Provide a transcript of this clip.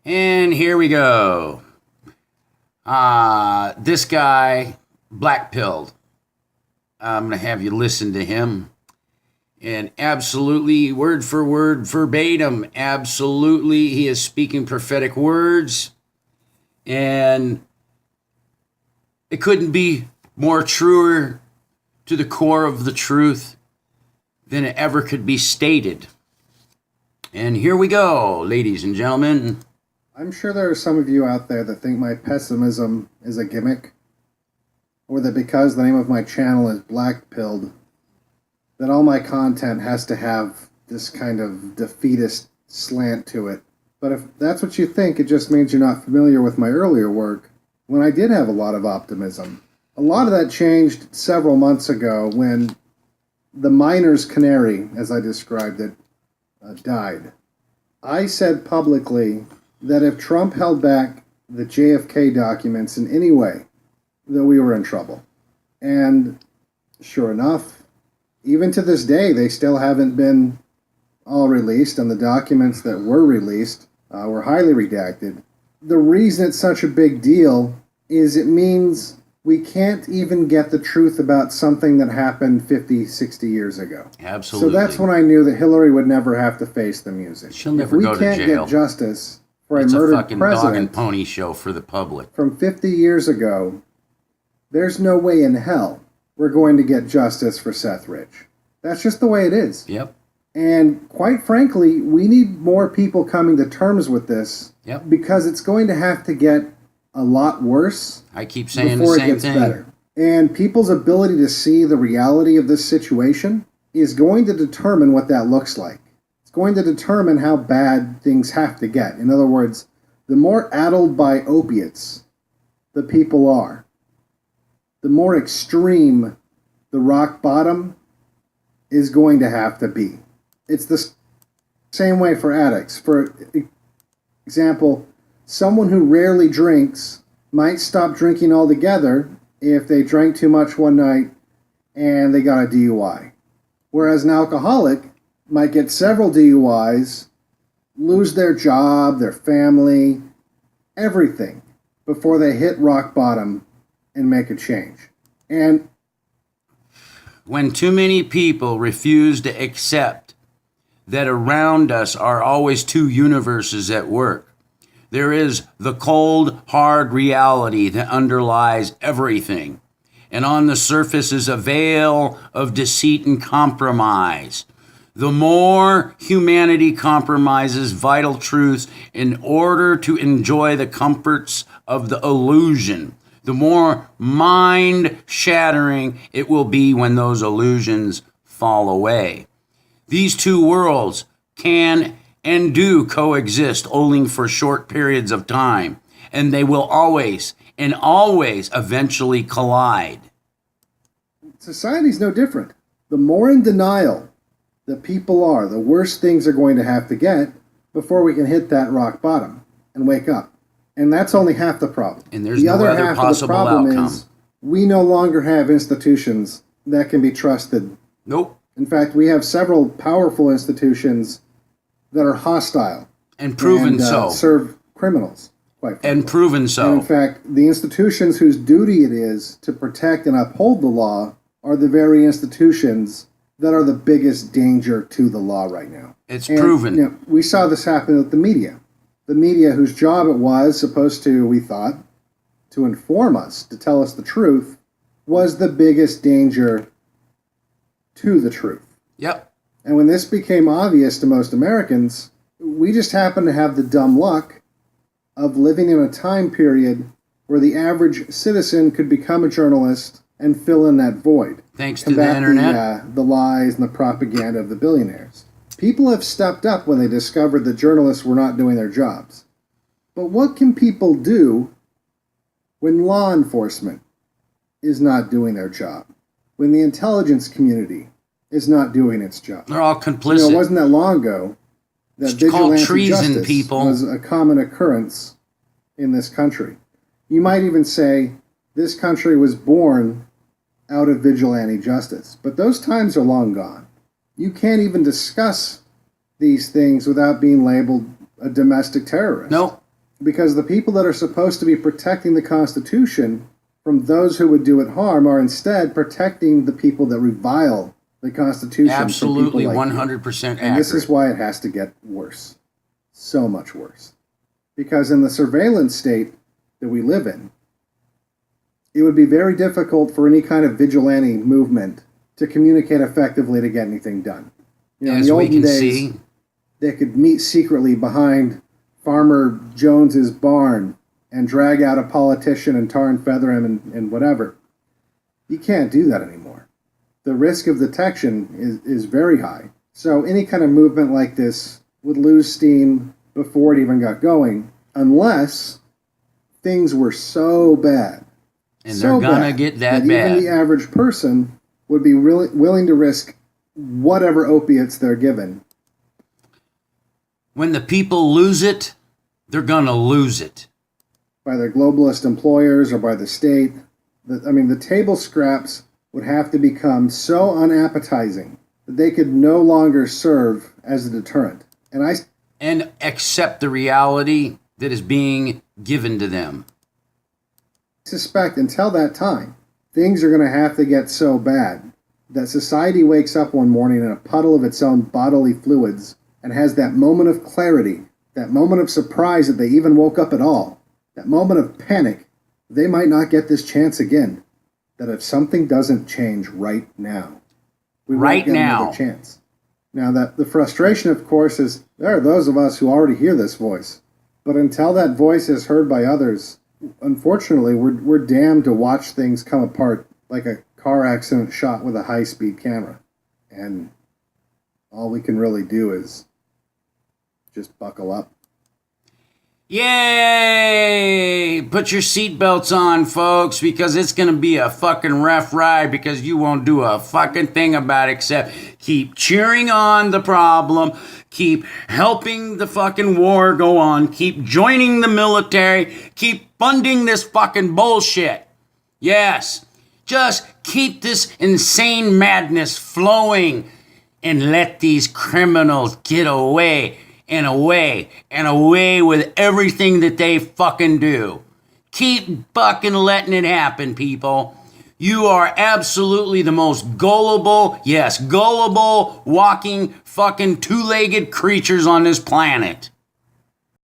And here we go. This guy, black pilled. I'm going to have you listen to him. And absolutely, word for word, verbatim, absolutely, he is speaking prophetic words. And it couldn't be more truer to the core of the truth than it ever could be stated. And here we go, ladies and gentlemen. I'm sure there are some of you out there that think my pessimism is a gimmick, or that because the name of my channel is Black Pilled, that all my content has to have this kind of defeatist slant to it. But if that's what you think, it just means you're not familiar with my earlier work, when I did have a lot of optimism. A lot of that changed several months ago when the miner's canary, as I described it, died. I said publicly that if Trump held back the JFK documents in any way, that we were in trouble. And sure enough, even to this day, they still haven't been all released, and the documents that were released were highly redacted. The reason it's such a big deal is it means we can't even get the truth about something that happened 50, 60 years ago. Absolutely. So that's when I knew that Hillary would never have to face the music. She'll never go to jail. If we can't get justice for a It's a murdered fucking dog and president pony show for the public. from 50 years ago, there's no way in hell we're going to get justice for Seth Rich. That's just the way it is. Yep. And quite frankly, we need more people coming to terms with this. Yep. Because it's going to have to get a lot worse I keep saying the before it same gets thing. better. And people's ability to see the reality of this situation is going to determine what that looks like. It's going to determine how bad things have to get. In other words, the more addled by opiates the people are, the more extreme the rock bottom is going to have to be. It's the same way for addicts. For example, someone who rarely drinks might stop drinking altogether if they drank too much one night and they got a DUI. Whereas an alcoholic might get several DUIs, lose their job, their family, everything, before they hit rock bottom and make a change. And When too many people refuse to accept that around us are always two universes at work, there is the cold, hard reality that underlies everything. And on the surface is a veil of deceit and compromise. The more humanity compromises vital truths in order to enjoy the comforts of the illusion, the more mind-shattering it will be when those illusions fall away. These two worlds can and do coexist only for short periods of time, and they will always eventually collide. society's no different. The more in denial that people are, the worse things are going to have to get before we can hit that rock bottom and wake up. And that's only half the problem. And there's the no other other half possible of the problem outcome. is we no longer have institutions that can be trusted. Nope. In fact, we have several powerful institutions that are hostile And proven and so. serve criminals, quite frankly. And proven And so. in fact, the institutions whose duty it is to protect and uphold the law are the very institutions that are the biggest danger to the law right now. It's And, proven. you know, we saw this happen with the media. The media, whose job it was supposed to, we thought, to inform us, to tell us the truth, was the biggest danger to the truth. Yep. And when this became obvious to most Americans, we just happened to have the dumb luck of living in a time period where the average citizen could become a journalist and fill in that void. Thanks to the Combat internet. the lies and the propaganda of the billionaires. People have stepped up when they discovered that journalists were not doing their jobs. But what can people do when law enforcement is not doing their job? When the intelligence community is not doing its job? They're all You complicit. know, it wasn't that long ago that It's called vigilante treason, justice people. was a common occurrence in this country. You might even say this country was born out of vigilante justice. But those times are long gone. You can't even discuss these things without being labeled a domestic terrorist. Nope. because the people that are supposed to be protecting the Constitution from those who would do it harm are instead protecting the people that revile the Constitution. Absolutely, from people like 100% accurate. And this is why it has to get worse. So much worse. Because in the surveillance state that we live in, it would be very difficult for any kind of vigilante movement to communicate effectively to get anything done. You know, As in the we olden can days, see, they could meet secretly behind Farmer Jones's barn and drag out a politician and tar and feather him and whatever. You can't do that anymore. The risk of detection is very high. So any kind of movement like this would lose steam before it even got going, unless things were so bad. and they're gonna get that bad. Even the average person would be really willing to risk whatever opiates they're given. When the people lose it, they're gonna lose it. By their globalist employers or by the state. The table scraps would have to become so unappetizing that they could no longer serve as a deterrent. And accept the reality that is being given to them. Suspect until that time, things are going to have to get so bad that society wakes up one morning in a puddle of its own bodily fluids and has that moment of clarity, that moment of surprise that they even woke up at all, that moment of panic. They might not get this chance again. That if something doesn't change right now, we won't get another chance. Now, that the frustration, of course, is there are those of us who already hear this voice. But until that voice is heard by others, unfortunately, we're damned to watch things come apart like a car accident shot with a high-speed camera. And all we can really do is just buckle up. Yay! Put your seatbelts on, folks, because it's going to be a fucking rough ride because you won't do a fucking thing about it except keep cheering on the problem, keep helping the fucking war go on, keep joining the military, keep funding this fucking bullshit. Yes, just keep this insane madness flowing and let these criminals get away and away and away with everything that they fucking do. Keep fucking letting it happen, people. You are absolutely the most gullible, yes, gullible, walking fucking two-legged creatures on this planet.